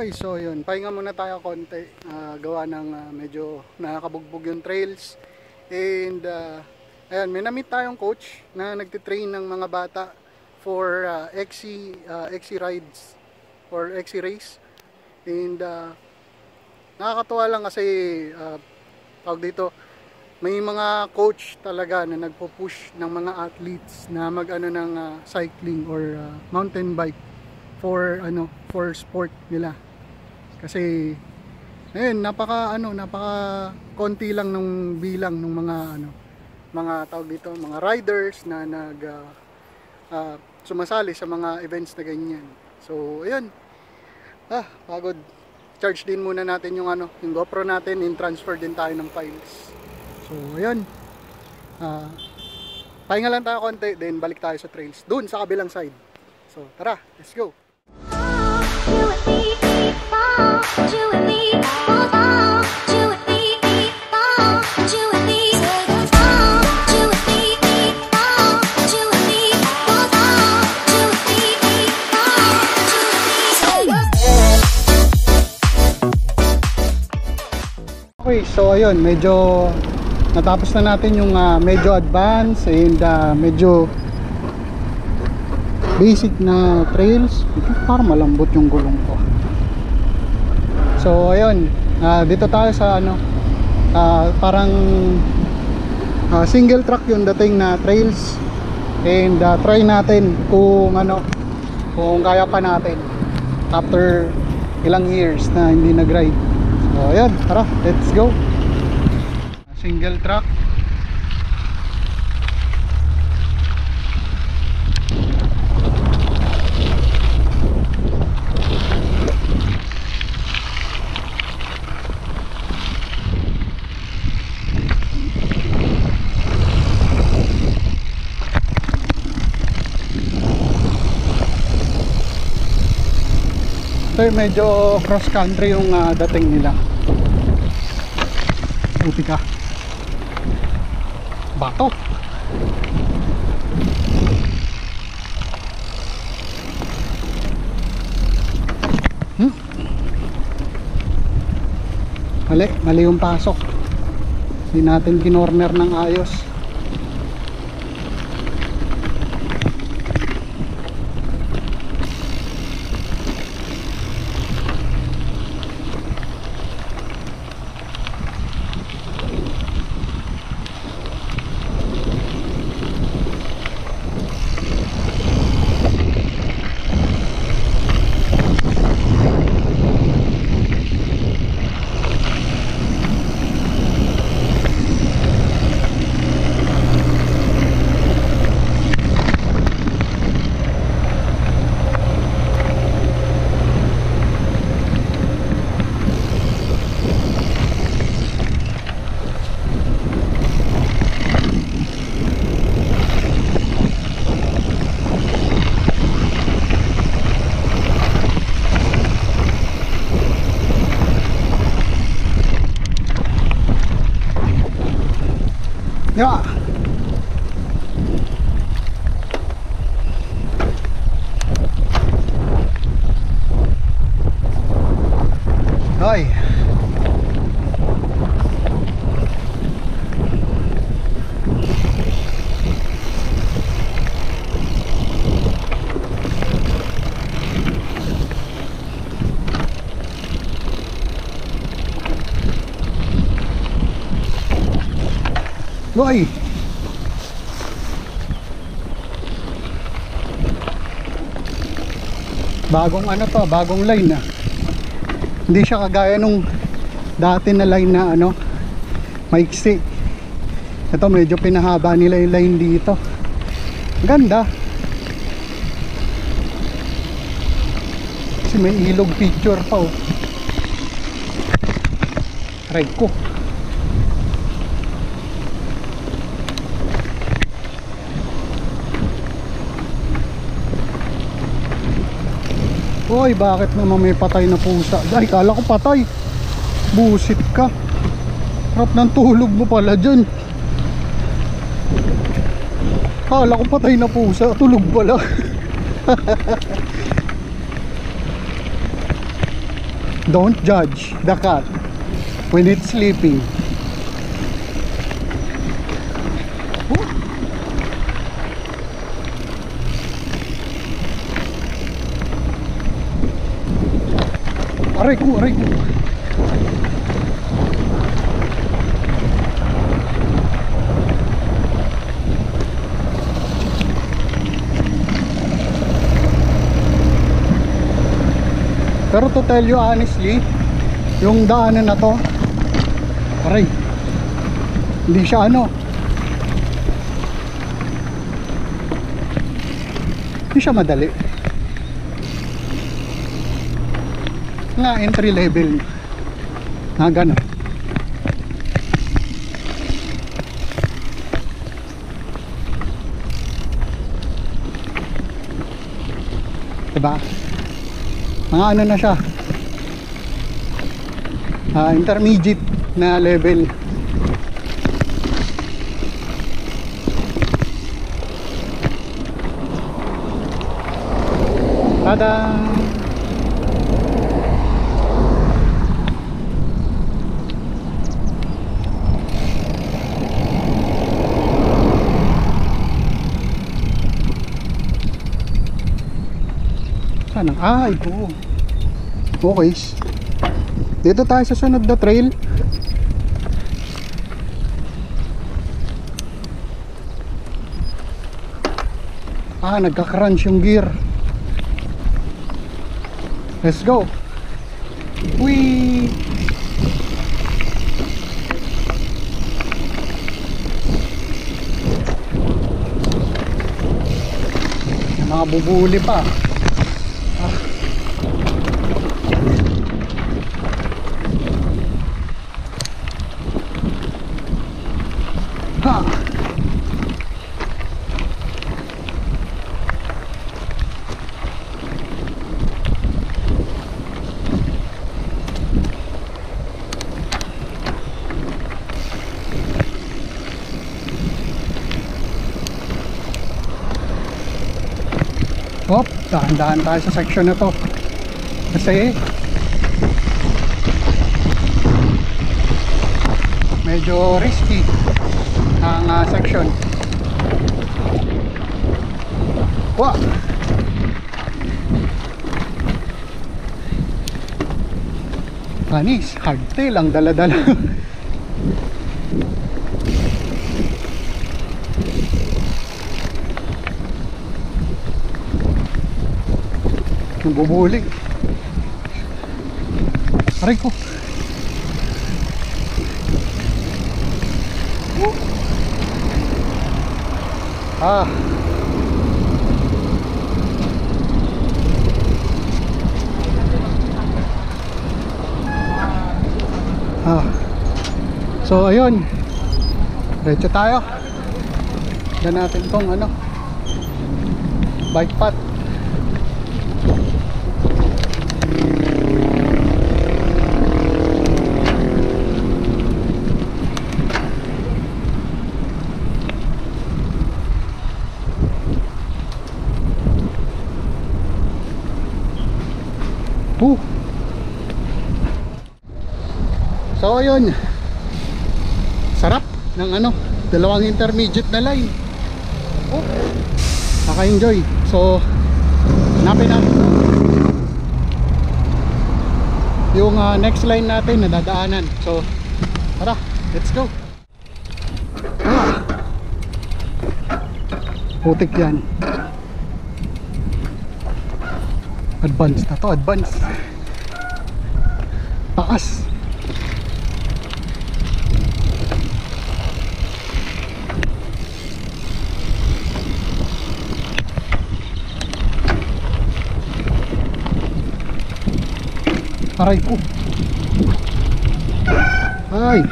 Okay, so yun, pahinga muna tayo konti, gawa ng medyo nakakabugbog yung trails. And ayan, may na-meet tayong coach na nagtitrain ng mga bata for XC rides or XC race. And nakakatuwa lang kasi tawag dito, may mga coach talaga na nagpo-push ng mga athletes na mag-ano ng cycling or mountain bike for sport nila. Kasi ayun, napaka konti lang nung bilang ng mga tawag dito, mga riders na sumasali sa mga events na ganyan. So ayun, pagod. Charge din muna natin yung GoPro natin, and transfer din tayo ng files. So ayun, pahinga lang tayo konti, then balik tayo sa trails dun sa kabilang side. So tara, let's go. Okay, so ayun, medyo natapos na natin yung medyo advanced and medyo basic na trails. Parang malambot yung gulong ko. So ayun, dito tayo sa parang single track yung dating na trails. And try natin kung kaya pa natin after ilang years na hindi nag-ride. So ayun, tara, let's go. Single track. So medyo cross country yung dating nila. Upi ka. Bato. Mali yung pasok. Hindi natin kinorner ng ayos. Yeah. Hoy. Hoy. Bagong bagong line Hindi siya kagaya nung dati na line na maiksi. Ito medyo pinahaba nila yung line dito. Ganda. Kasi may ilog picture pa Aray ko. Hoy, bakit naman may patay na pusa? Ay, kala ko patay. Busit ka. Harap ng tulog mo pala dyan. Kala ko patay na pusa. Tulog pala. Don't judge the cat when it's sleeping. Oh. Aray ko, aray ko. Pero to tell you honestly, yung daanan na to, aray, hindi siya hindi siya madali. Nga entry level na gano'n. Diba? Mga ano na siya, intermediate na level. Tada! Saan ang? Ito. Okay. Dito tayo sa sunod na trail. Nagka-crunch yung gear. Let's go. Whee! Mga bubuli pa. Dahan-dahan tayo sa section na to kasi medyo risky ang section. Wow! Panis, hardtail ang dala-dala. Yung bubuling. Aray ko. So ayun, diretso tayo. Dan natin tong bike path. So ayun, sarap ng dalawang intermediate na line. Naka-enjoy. So hanapin natin yung next line natin na dadaanan. So tara, let's go. Putik yan. Advance na to, advance. Taas. Aray ko. Ay.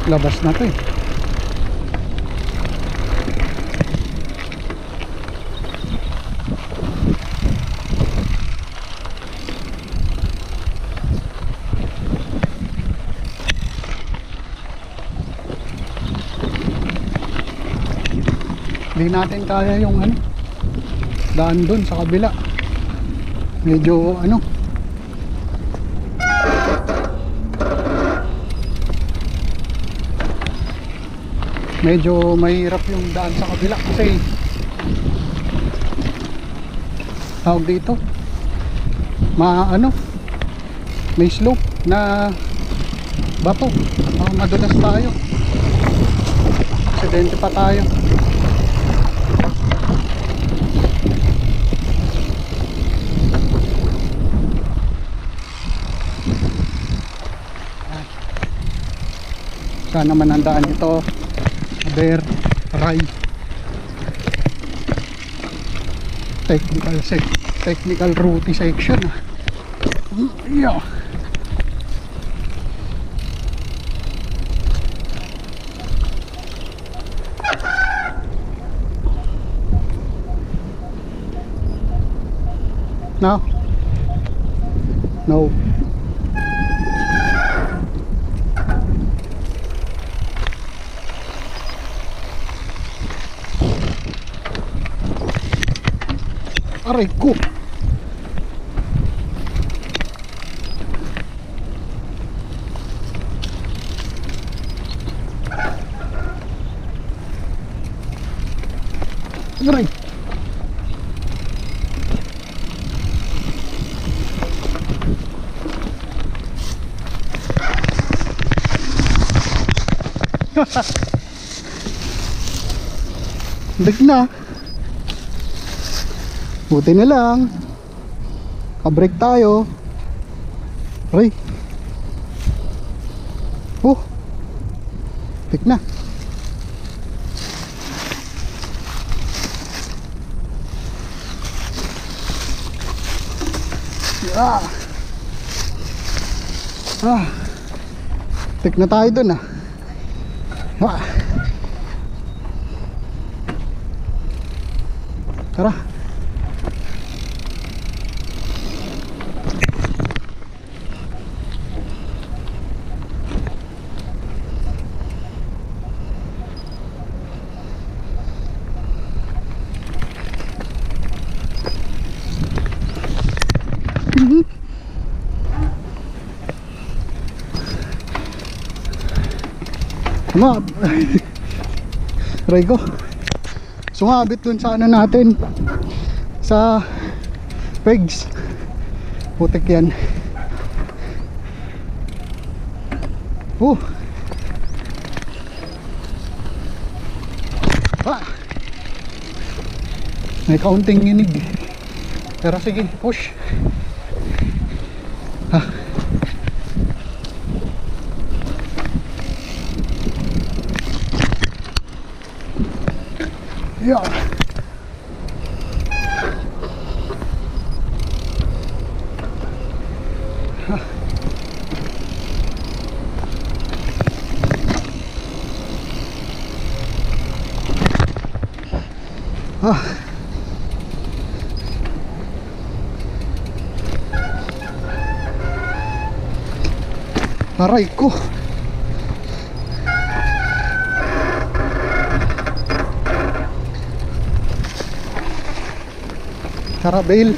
Labas na to eh. Hindi natin kaya yung ano, daan dun sa kabila. Medyo ano, medyo mahirap yung daan sa kabila kasi tawag dito, ano, may slope na bato. Madulas tayo, aksidente pa tayo. Sana manandaan ito, Aber Ray technical route section. Yeah. No. No. Aray ko. Aray. Bigla. Buti na lang ka-break tayo. Aray. Tik na. Tik na tayo dun ah. Tara. Tama. Aray ko. Sumabit dun sa ano natin, sa pegs. Putik yan. May kaunting inig, pero sige, push. Yeah. Aray ko. Tara, bail.